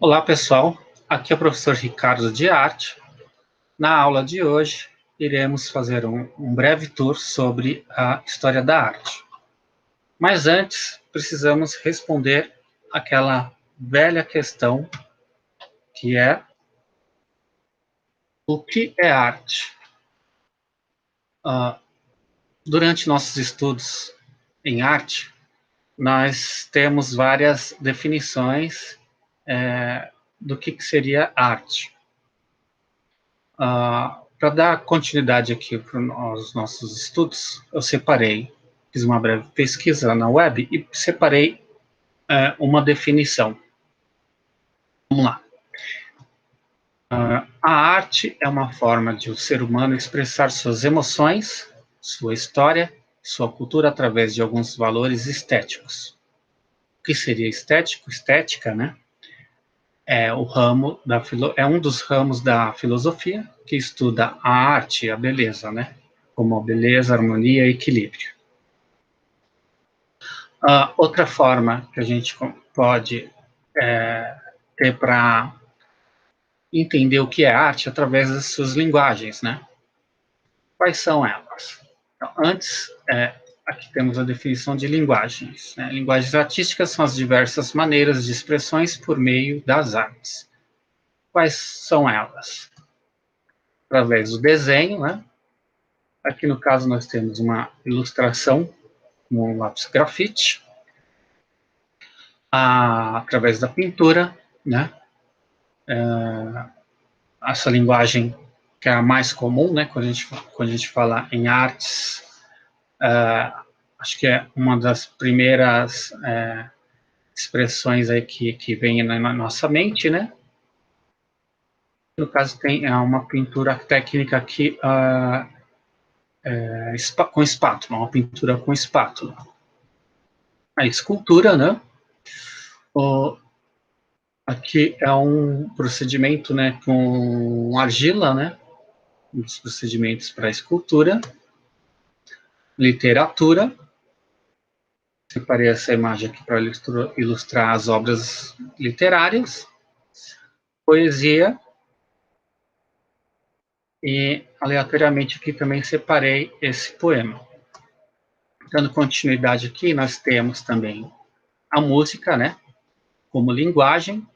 Olá, pessoal. Aqui é o professor Ricardo de Arte. Na aula de hoje, iremos fazer um breve tour sobre a história da arte. Mas antes, precisamos responder aquela velha questão que é: o que é arte? Durante nossos estudos em arte, nós temos várias definições do que seria arte. Para dar continuidade aqui para os nossos estudos, eu fiz uma breve pesquisa na web e separei uma definição. Vamos lá. A arte é uma forma de o ser humano expressar suas emoções, sua história, sua cultura através de alguns valores estéticos. O que seria estético? Estética, né? É um dos ramos da filosofia que estuda a arte e a beleza, né? Como a beleza, harmonia e equilíbrio. Outra forma que a gente pode ter para entender o que é arte através das suas linguagens, né? Quais são elas? Então, antes, aqui temos a definição de linguagens. Né? Linguagens artísticas são as diversas maneiras de expressões por meio das artes. Quais são elas? Através do desenho, né? Aqui no caso nós temos uma ilustração no lápis grafite, através da pintura, né? Essa linguagem que é a mais comum, né? Quando a gente fala em artes, acho que é uma das primeiras expressões aí que vem na nossa mente, né? No caso tem uma pintura técnica aqui com espátula, uma pintura com espátula. A escultura, né? Aqui é um procedimento, né, com argila, né? Um dos procedimentos para escultura. Literatura. Separei essa imagem aqui para ilustrar as obras literárias. Poesia. E, aleatoriamente, aqui também separei esse poema. Dando continuidade aqui, nós temos também a música, né? Como linguagem.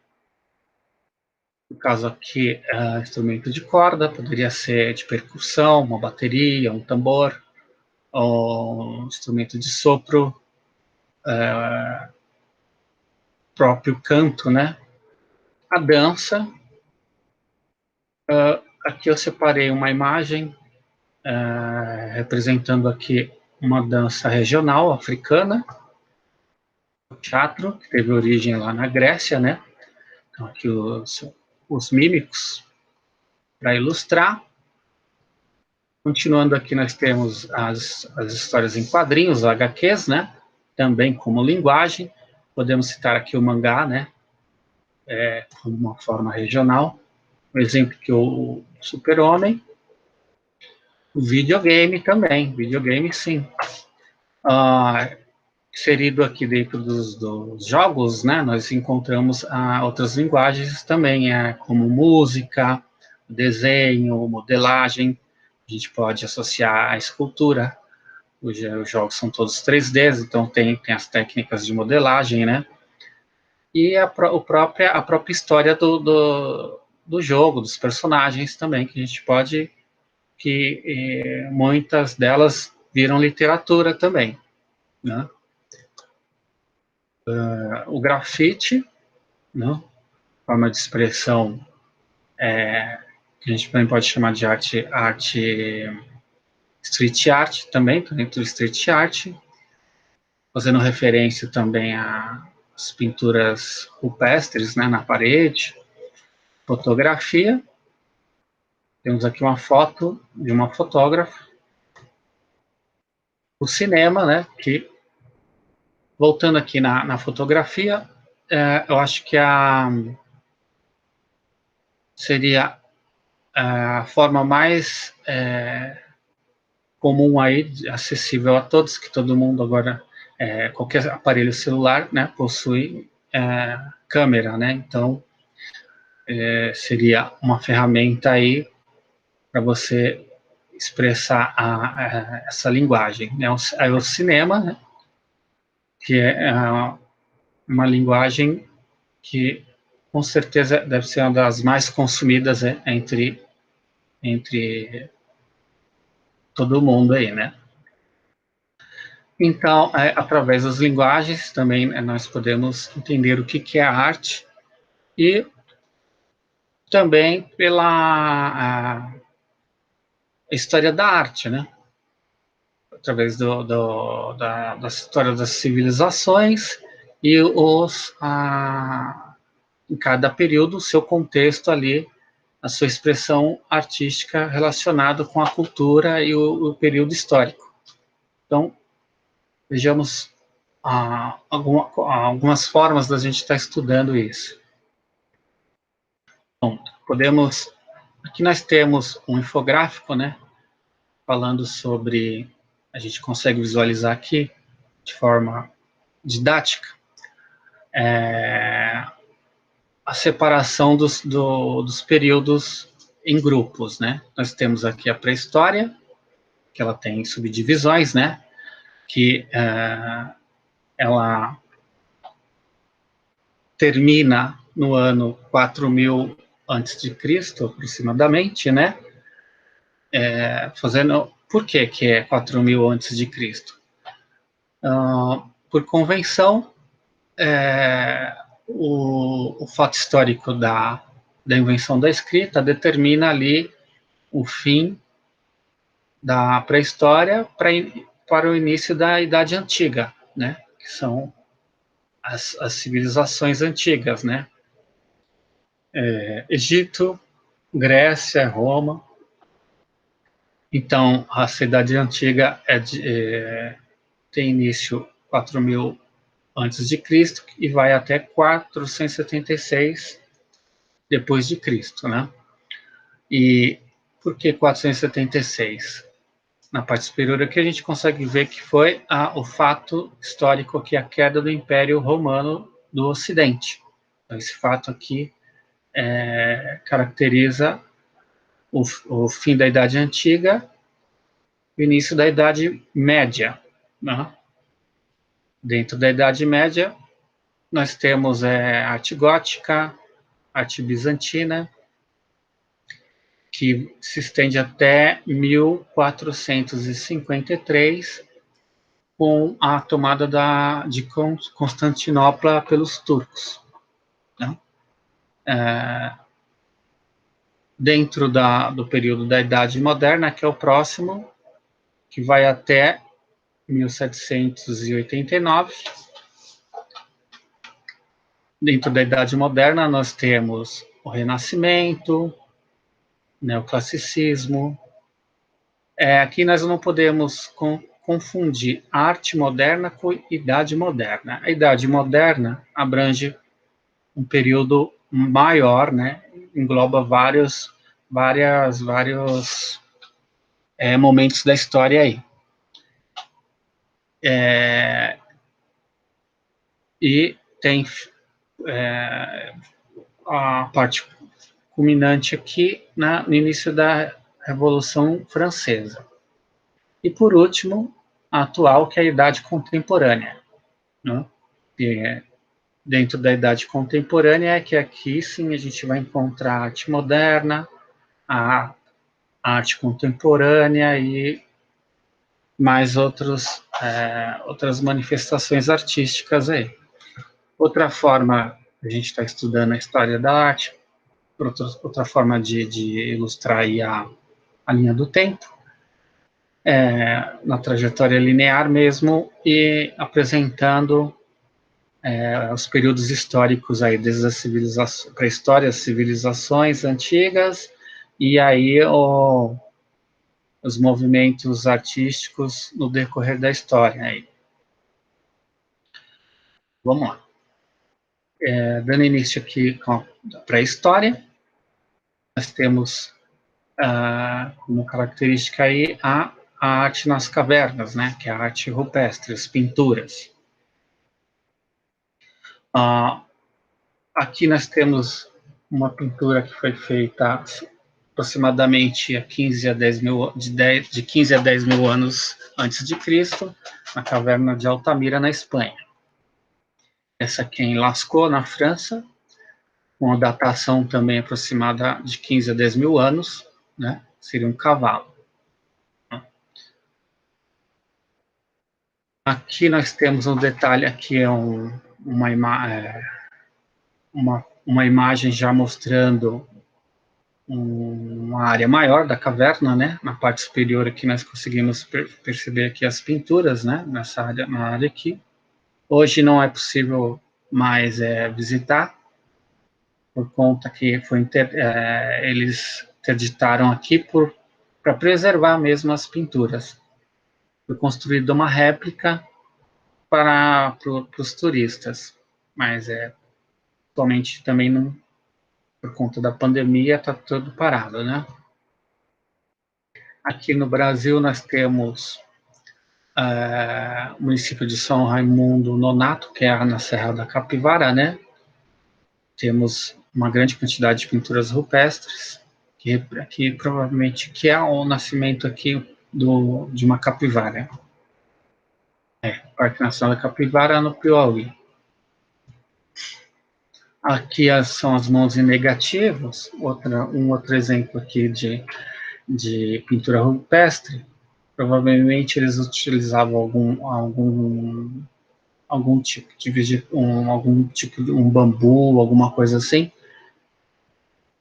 No caso aqui, instrumento de corda, poderia ser de percussão, uma bateria, um tambor, ou um instrumento de sopro, próprio canto, né? A dança. Aqui eu separei uma imagem representando aqui uma dança regional africana, o teatro, que teve origem lá na Grécia, né? Então, aqui os mímicos, para ilustrar. Continuando aqui, nós temos as histórias em quadrinhos, HQs, né? Também como linguagem. Podemos citar aqui o mangá, né? Como uma forma regional. Um exemplo que o Super-Homem. O videogame também. Videogame, sim. Inserido aqui dentro dos jogos, né? Nós encontramos outras linguagens também, como música, desenho, modelagem. A gente pode associar a escultura. Os jogos são todos 3D, então tem as técnicas de modelagem, né? E a própria história do jogo, dos personagens também, que a gente pode, muitas delas viram literatura também, né? O grafite, né? Forma de expressão que a gente também pode chamar de arte street art também, dentro do street art, fazendo referência também às pinturas rupestres, né, na parede, fotografia. Temos aqui uma foto de uma fotógrafa. O cinema, né, que, voltando aqui na fotografia, eu acho que seria a forma mais comum aí, acessível a todos, que todo mundo agora, qualquer aparelho celular, né, possui câmera, né, então seria uma ferramenta aí para você expressar essa linguagem. Né? Aí o cinema, né? Que é uma linguagem que com certeza deve ser uma das mais consumidas entre todo mundo aí, né? Então, através das linguagens também nós podemos entender o que é a arte e também pela história da arte, né? Através da história das civilizações e em cada período o seu contexto ali, a sua expressão artística relacionada com a cultura e o período histórico. Então, vejamos algumas formas da gente estar estudando isso. Bom, aqui nós temos um infográfico, né, falando sobre, a gente consegue visualizar aqui de forma didática, a separação dos períodos em grupos, né? Nós temos aqui a pré-história, que ela tem subdivisões, né? Que ela termina no ano 4000 antes de Cristo, aproximadamente, né? Por que é 4000 antes de Cristo? Por convenção, o fato histórico da invenção da escrita determina ali o fim da pré-história para o início da Idade Antiga, né? Que são as civilizações antigas, né? Egito, Grécia, Roma. Então, a Cidade Antiga tem início 4000 antes de Cristo e vai até 476 depois de Cristo, né? E por que 476? Na parte superior aqui a gente consegue ver que foi o fato histórico que é a queda do Império Romano do Ocidente. Então, esse fato aqui caracteriza o fim da Idade Antiga e o início da Idade Média, né? Dentro da Idade Média, nós temos arte gótica, arte bizantina, que se estende até 1453, com a tomada de Constantinopla pelos turcos. Né? Dentro do período da Idade Moderna, que é o próximo, que vai até 1789. Dentro da Idade Moderna, nós temos o Renascimento, Neoclassicismo. Aqui nós não podemos confundir arte moderna com Idade Moderna. A Idade Moderna abrange um período maior, né? Engloba vários momentos da história aí. E tem a parte culminante aqui no início da Revolução Francesa. E, por último, a atual, que é a Idade Contemporânea. Né? Dentro da Idade Contemporânea, que aqui sim a gente vai encontrar a arte moderna, a arte contemporânea e mais outras manifestações artísticas aí. Outra forma, a gente está estudando a história da arte, outra forma de ilustrar aí a linha do tempo, na trajetória linear mesmo, e apresentando os períodos históricos aí, desde a civilização, pré-história, as civilizações antigas, e aí os movimentos artísticos no decorrer da história. Aí. Vamos lá. Dando início aqui com a pré-história, nós temos como característica aí a arte nas cavernas, né, que é a arte rupestre, as pinturas. Aqui nós temos uma pintura que foi feita aproximadamente a 15 a 10 mil, de 15 a 10 mil anos antes de Cristo, na caverna de Altamira, na Espanha. Essa aqui é em Lascaux, na França, com a datação também aproximada de 15 a 10 mil anos, né? Seria um cavalo. Aqui nós temos um detalhe, aqui é uma imagem já mostrando uma área maior da caverna, né? Na parte superior aqui nós conseguimos perceber aqui as pinturas, né? Nessa área, na área aqui. Hoje não é possível mais visitar, por conta que eles interditaram aqui para preservar mesmo as pinturas. Foi construída uma réplica para os turistas, mas atualmente também não, por conta da pandemia, está tudo parado, né? Aqui no Brasil nós temos o município de São Raimundo Nonato, que é na Serra da Capivara, né? Temos uma grande quantidade de pinturas rupestres, que provavelmente que é o nascimento aqui de uma capivara. Parque Nacional da Capivara, no Piauí. Aqui são as mãos em negativos, um outro exemplo aqui de pintura rupestre. Provavelmente eles utilizavam algum tipo de um bambu, alguma coisa assim,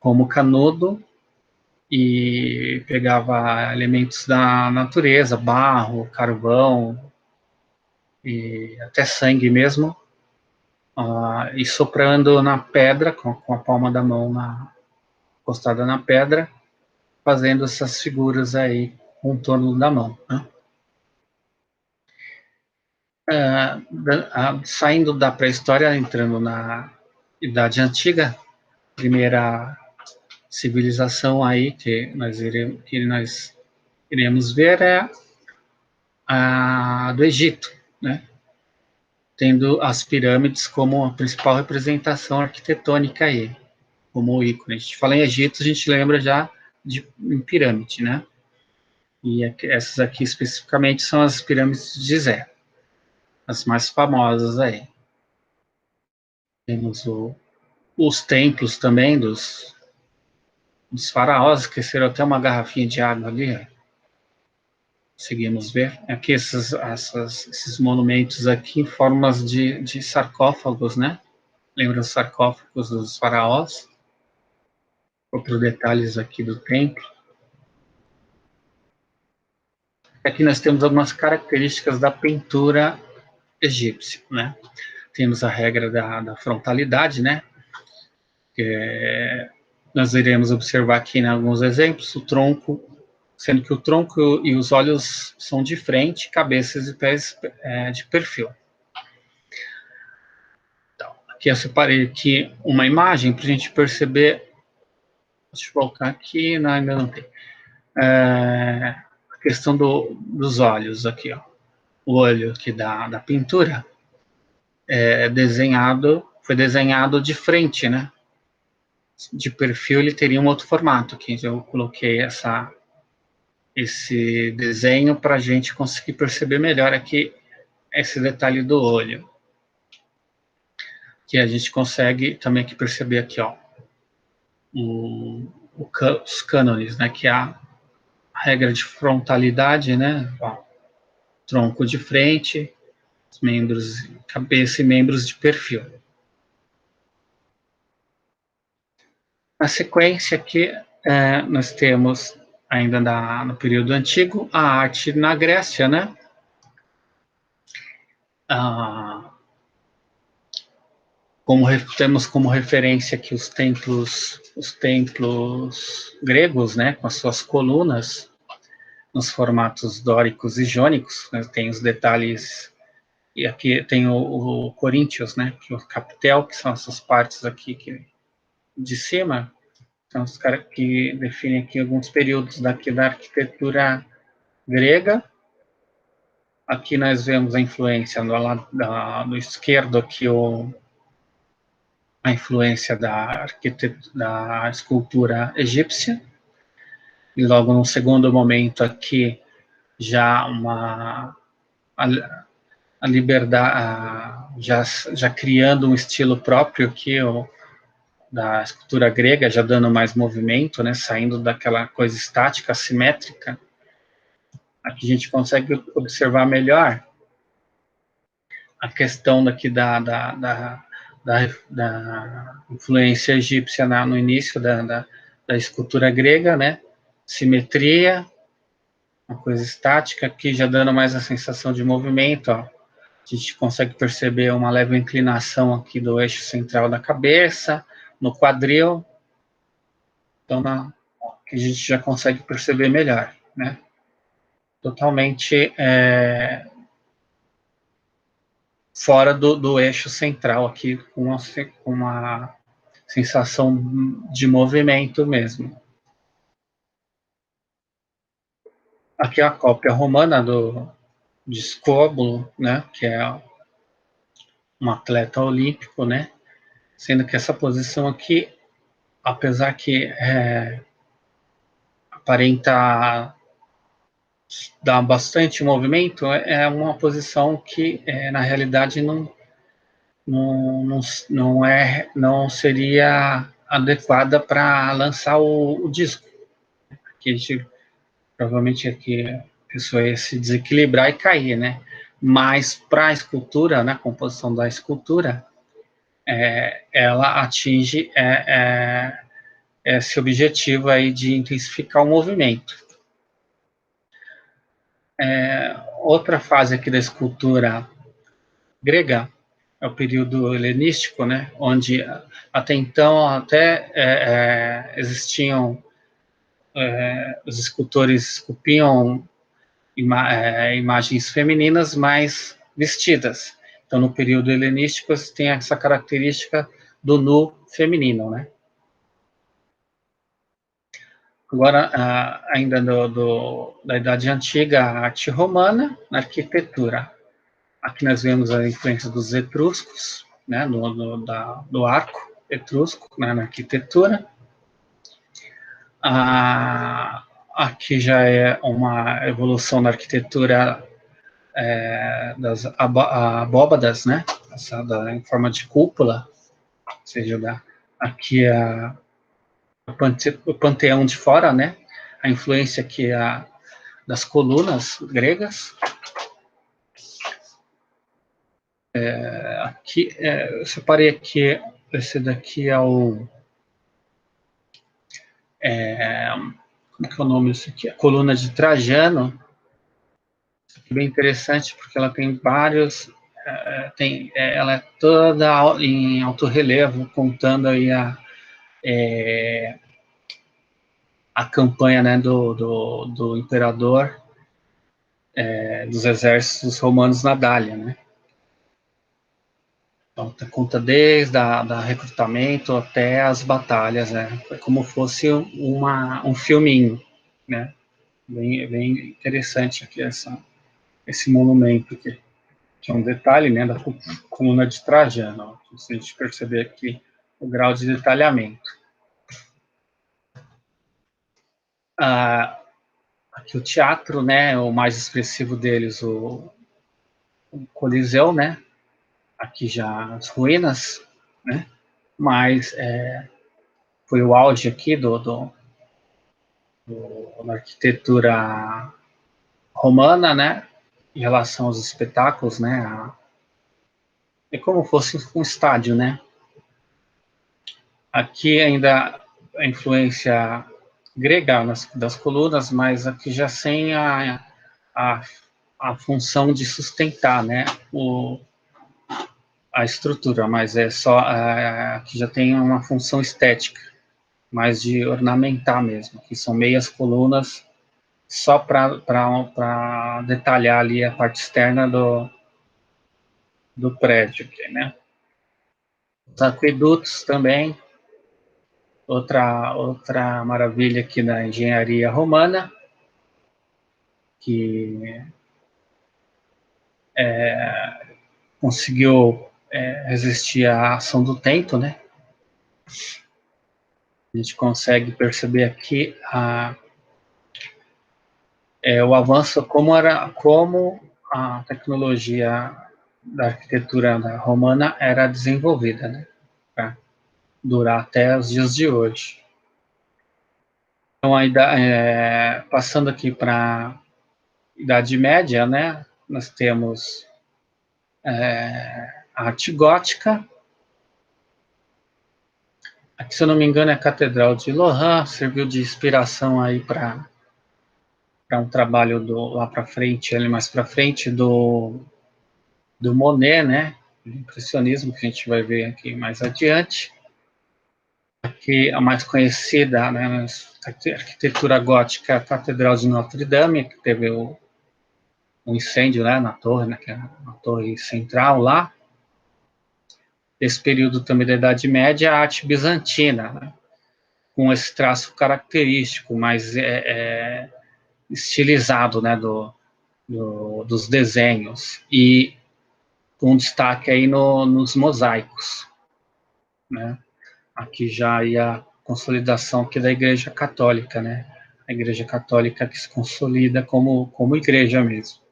como canudo, e pegava elementos da natureza, barro, carvão, e até sangue mesmo, e soprando na pedra, com a palma da mão encostada na pedra, fazendo essas figuras aí, contorno da mão, né? Saindo da pré-história, entrando na Idade Antiga, primeira civilização aí que nós iremos ver é a do Egito, né? Tendo as pirâmides como a principal representação arquitetônica aí, como ícone. A gente fala em Egito, a gente lembra já em pirâmide, né? E essas aqui especificamente são as pirâmides de Gizé, as mais famosas aí. Temos os templos também dos faraós, esqueceram até uma garrafinha de água ali. Conseguimos ver aqui esses monumentos aqui em formas de sarcófagos, né? Lembra os sarcófagos dos faraós? Outros detalhes aqui do templo. Aqui nós temos algumas características da pintura egípcia, né? Temos a regra da frontalidade, né? Nós iremos observar aqui em alguns exemplos o tronco, sendo que o tronco e os olhos são de frente, cabeças e pés de perfil. Então, aqui eu separei aqui uma imagem para a gente perceber. Deixa eu colocar aqui, não, ainda não tem. A questão dos olhos aqui, ó. O olho aqui da pintura foi desenhado de frente, né? De perfil ele teria um outro formato aqui. Eu coloquei esse desenho para a gente conseguir perceber melhor aqui esse detalhe do olho. Que a gente consegue também aqui perceber aqui, ó, os cânones, né? Que é a regra de frontalidade, né? Ó, tronco de frente, membros, cabeça e membros de perfil. Na sequência aqui, nós temos, ainda no período antigo, a arte na Grécia, né? Temos como referência aqui os templos gregos, né? Com as suas colunas, nos formatos dóricos e jônicos, né? Tem os detalhes, e aqui tem o Coríntios, né? Que é o capitel, que são essas partes aqui de cima, são os caras que definem aqui alguns períodos da arquitetura grega. Aqui nós vemos a influência no lado esquerdo aqui a influência da escultura egípcia, e logo no segundo momento aqui já a liberdade, já criando um estilo próprio aqui, da escultura grega, já dando mais movimento, né, saindo daquela coisa estática, assimétrica. Aqui a gente consegue observar melhor a questão daqui da influência egípcia no início da escultura grega, né? Simetria, uma coisa estática, aqui já dando mais a sensação de movimento, ó. A gente consegue perceber uma leve inclinação aqui do eixo central da cabeça, no quadril. Então, que a gente já consegue perceber melhor, né? Totalmente fora do eixo central aqui, com uma sensação de movimento mesmo. Aqui é a cópia romana de Scóbulo, né, que é um atleta olímpico, né, sendo que essa posição aqui, apesar que aparenta dar bastante movimento, é uma posição que, na realidade, não seria adequada para lançar o disco. Que a gente, provavelmente aqui a pessoa ia se desequilibrar e cair, né? Mas para a escultura, na composição da escultura, ela atinge esse objetivo aí de intensificar o movimento. Outra fase aqui da escultura grega é o período helenístico, né, onde até então existiam os escultores esculpiam imagens femininas, mas vestidas. Então, no período helenístico, tem essa característica do nu feminino, né? Agora, ainda da Idade Antiga, a arte romana, na arquitetura. Aqui nós vemos a influência dos etruscos, né, do arco etrusco, né, na arquitetura. Aqui já é uma evolução da arquitetura das abóbadas, né, em forma de cúpula, ou seja, aqui o panteão de fora, né, a influência aqui das colunas gregas. Aqui, eu separei aqui, esse daqui é o... como que é o nome disso aqui? A coluna de Trajano. Bem interessante, porque ela tem vários... ela é toda em alto relevo, contando aí a campanha, né, do imperador dos exércitos romanos na Dália, né? Então, conta desde da recrutamento até as batalhas, né? É como fosse um filminho, né? Bem interessante aqui esse monumento aqui, que é um detalhe, né, da coluna de Trajano. Se a gente perceber aqui o grau de detalhamento. Aqui o teatro, né, o mais expressivo deles, o Coliseu, né? Aqui já as ruínas, né? Mas foi o auge aqui da arquitetura romana, né? Em relação aos espetáculos, né? É como fosse um estádio, né? Aqui ainda a influência grega das colunas, mas aqui já sem a, a função de sustentar, né? A estrutura, mas aqui já tem uma função estética, mais de ornamentar mesmo, que são meias colunas só para detalhar ali a parte externa do prédio, aqui, né? Os aquedutos também, outra maravilha aqui da engenharia romana, que conseguiu resistir à ação do tempo, né? A gente consegue perceber aqui o avanço, como a tecnologia da arquitetura romana era desenvolvida, né, para durar até os dias de hoje. Então, passando aqui para a Idade Média, né, nós temos a arte gótica. Aqui, se eu não me engano, é a Catedral de Lorraine, serviu de inspiração aí para um trabalho lá para frente, ali mais para frente, do Monet, né, do impressionismo, que a gente vai ver aqui mais adiante. Aqui a mais conhecida, né, a arquitetura gótica, a Catedral de Notre Dame, que teve o incêndio, né, na torre, né, que é a torre central lá. Esse período também da Idade Média, a arte bizantina, né, com esse traço característico, mais estilizado, né, dos desenhos, e com destaque aí nos mosaicos, né. Aqui já ia a consolidação aqui da Igreja Católica, né, a Igreja Católica que se consolida como igreja mesmo.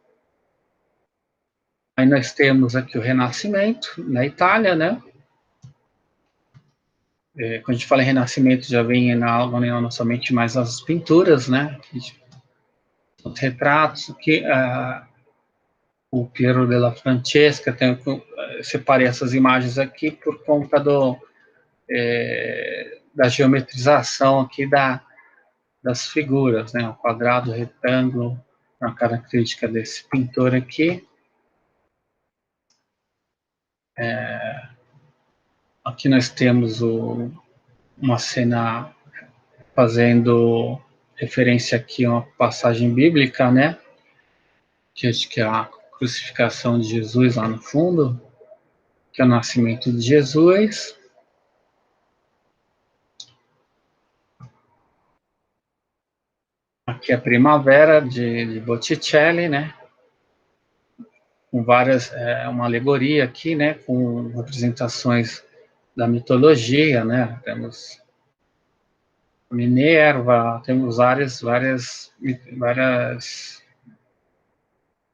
Aí nós temos aqui o Renascimento, na Itália, né. Quando a gente fala em Renascimento, já vem na nossa mente mais as pinturas, né, os retratos, que o Piero della Francesca, separei essas imagens aqui por conta da geometrização aqui das figuras, né, o quadrado, o retângulo, uma característica desse pintor aqui. Aqui nós temos uma cena fazendo referência aqui a uma passagem bíblica, né, que acho que é a crucificação de Jesus lá no fundo, que é o nascimento de Jesus. Aqui é a Primavera de Botticelli, né, com várias, uma alegoria aqui, né, com representações da mitologia, né, temos Minerva, temos várias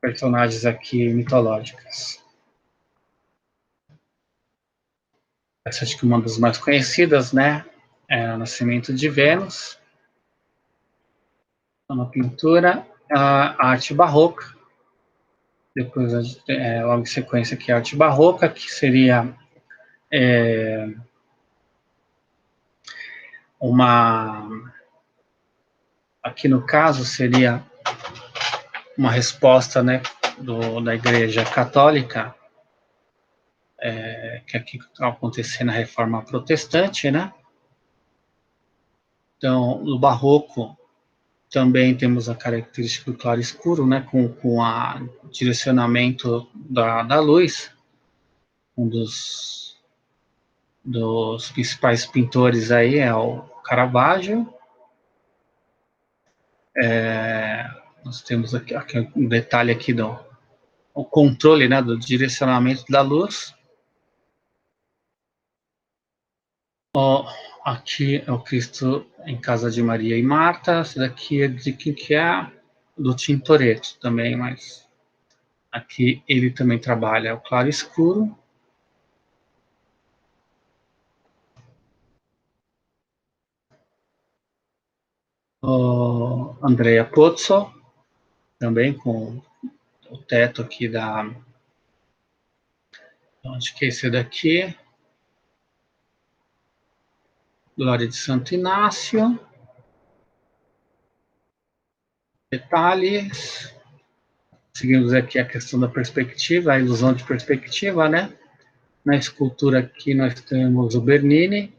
personagens aqui mitológicas. Essa acho que é uma das mais conhecidas, né, é o Nascimento de Vênus. Uma pintura, a arte barroca. Depois, logo em sequência aqui, a arte barroca, que seria aqui no caso, seria uma resposta, né, da Igreja Católica, que aqui está acontecendo a Reforma Protestante, né? Então, no Barroco, também temos a característica do claro escuro, né, com o direcionamento da luz. Um dos principais pintores aí é o Caravaggio. Nós temos aqui um detalhe aqui o controle, né, do direcionamento da luz. Aqui é o Cristo em casa de Maria e Marta. Esse daqui é de quem que é? Do Tintoretto também, mas aqui ele também trabalha o claro escuro. Andrea Pozzo, também com o teto aqui onde que é esse daqui? Glória de Santo Inácio. Detalhes. Seguimos aqui a questão da perspectiva, a ilusão de perspectiva, né? Na escultura aqui nós temos o Bernini.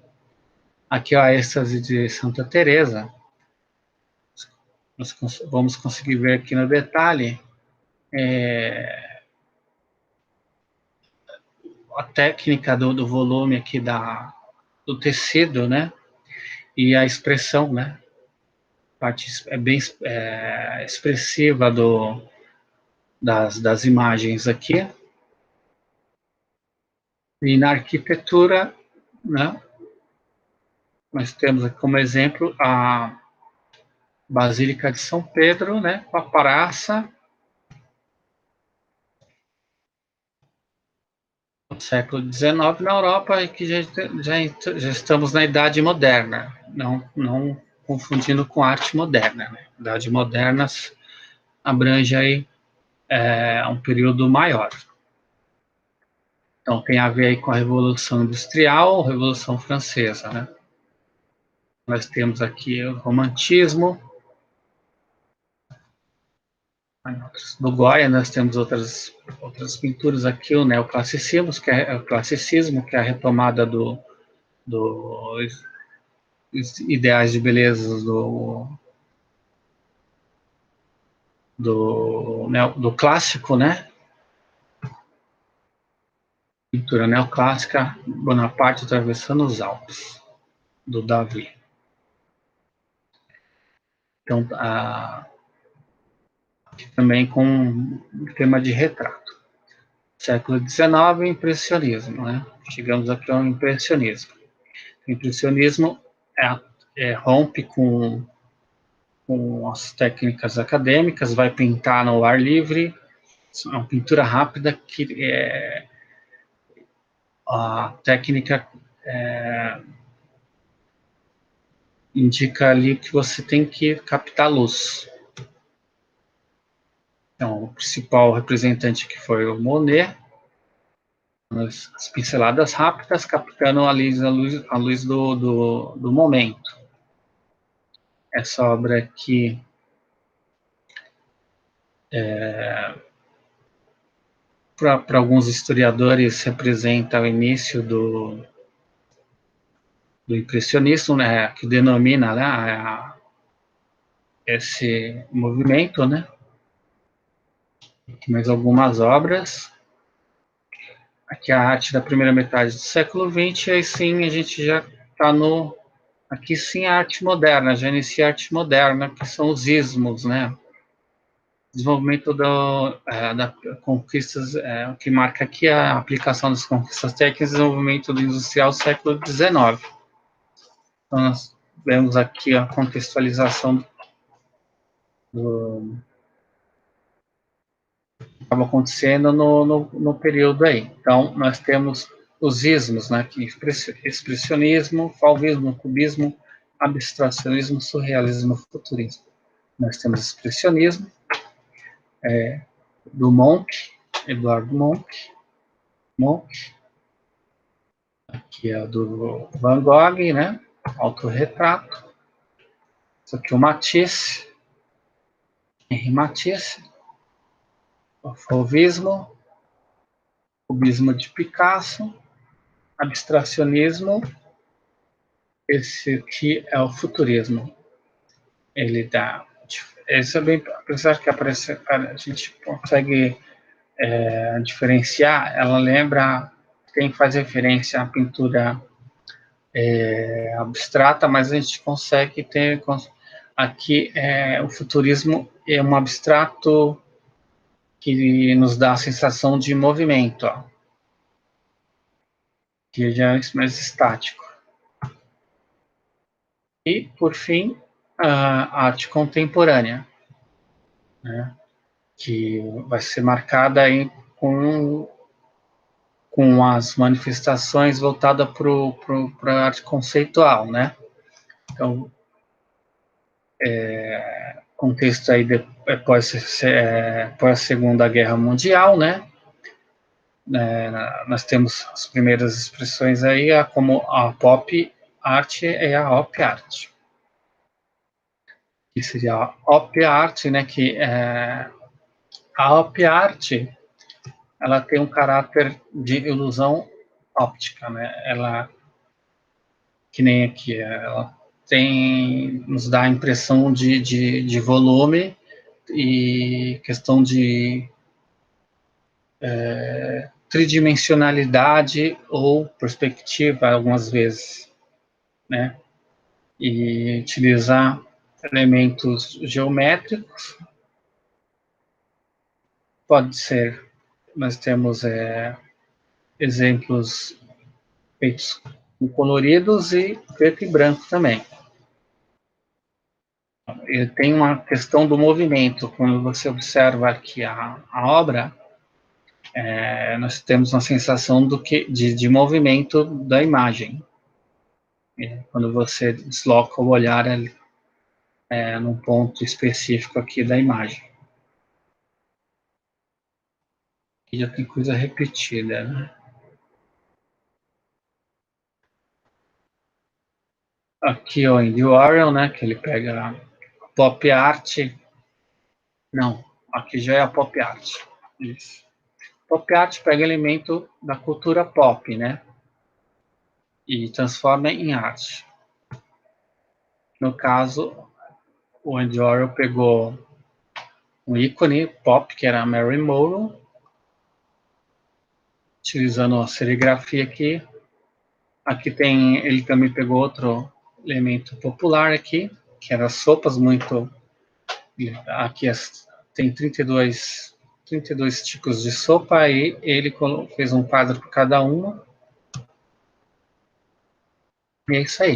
Aqui a êxtase de Santa Teresa. Nós vamos conseguir ver aqui no detalhe a técnica do volume aqui do tecido, né? E a expressão, né? A parte é bem expressiva das imagens aqui. E na arquitetura, né? nós temos aqui como exemplo a Basílica de São Pedro, né, com a praça, no século XIX na Europa, e que já estamos na Idade Moderna, não confundindo com arte moderna, né? Idade Moderna abrange aí um período maior. Então, tem a ver aí com a Revolução Industrial, Revolução Francesa, né? Nós temos aqui o Romantismo. No Goya, nós temos outras pinturas aqui, o Neoclassicismo, que é a retomada dos ideais de beleza do clássico, né? Pintura neoclássica, Bonaparte atravessando os Alpes, do Davi. Então, também com tema de retrato. Século XIX, impressionismo, né? Chegamos aqui ao impressionismo. O impressionismo rompe com as técnicas acadêmicas, vai pintar no ar livre, é uma pintura rápida que a técnica indica ali que você tem que captar luz. Então, o principal representante que foi o Monet, as pinceladas rápidas, captando a luz do momento. Essa obra aqui para alguns historiadores representa o início do impressionismo, né, que denomina, né, esse movimento, né? Aqui mais algumas obras. Aqui a arte da primeira metade do século XX, aí sim a gente já está no... Aqui sim a arte moderna, já inicia a arte moderna, que são os ismos, né? Desenvolvimento da conquistas, o que marca aqui a aplicação das conquistas técnicas e desenvolvimento do industrial do século XIX. Então, nós vemos aqui a contextualização do que estava acontecendo no período aí. Então, nós temos os ismos, né, que expressionismo, fauvismo, cubismo, abstracionismo, surrealismo, futurismo. Nós temos expressionismo, do Munch, Eduardo Munch, aqui é do Van Gogh, né, autorretrato. Isso aqui é o Matisse, Henri Matisse, o fauvismo, cubismo de Picasso, abstracionismo, esse aqui é o futurismo. Ele dá... Esse é bem... Apesar que a gente consegue diferenciar, ela lembra... Tem faz referência à pintura abstrata, mas a gente consegue ter... Aqui, o futurismo é um abstrato que nos dá a sensação de movimento, ó, que já é mais estático. E, por fim, a arte contemporânea, né, que vai ser marcada aí com as manifestações voltadas para a arte conceitual, né? Então, contexto aí após a Segunda Guerra Mundial, né? Nós temos as primeiras expressões aí, como a pop art e a op art. Que seria a op art, né? Que a op art, ela tem um caráter de ilusão óptica, né? Ela, que nem aqui, ela nos dá a impressão de volume e questão de tridimensionalidade ou perspectiva, algumas vezes, né? E utilizar elementos geométricos, pode ser, nós temos exemplos feitos com coloridos e preto e branco também. E tem uma questão do movimento. Quando você observa aqui a obra, nós temos uma sensação de movimento da imagem. Quando você desloca o olhar num ponto específico aqui da imagem. Aqui já tem coisa repetida, né? Aqui o Andy Warhol, né, que ele pega pop art. Não, aqui já é a pop art. Isso. Pop art pega elemento da cultura pop, né, e transforma em arte. No caso, o Andy Warhol pegou um ícone pop, que era a Marilyn Monroe, utilizando a serigrafia aqui. Aqui tem, ele também pegou outro elemento popular aqui, que era sopas muito. Aqui tem 32 tipos de sopa, e ele fez um quadro para cada uma. E é isso aí.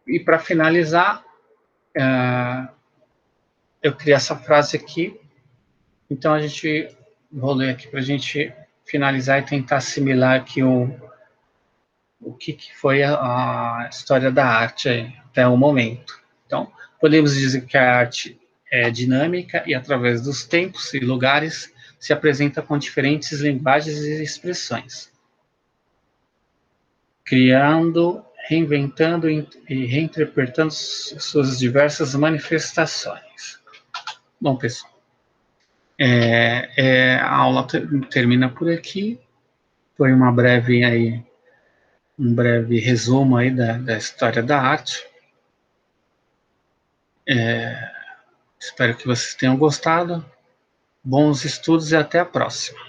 E para finalizar, eu criei essa frase aqui, então vou ler aqui para a gente finalizar e tentar assimilar aqui o que foi a história da arte até o momento. Então, podemos dizer que a arte é dinâmica e, através dos tempos e lugares, se apresenta com diferentes linguagens e expressões, criando, reinventando e reinterpretando suas diversas manifestações. Bom, pessoal, a aula termina por aqui. Foi um breve resumo aí da história da arte. Espero que vocês tenham gostado. Bons estudos e até a próxima.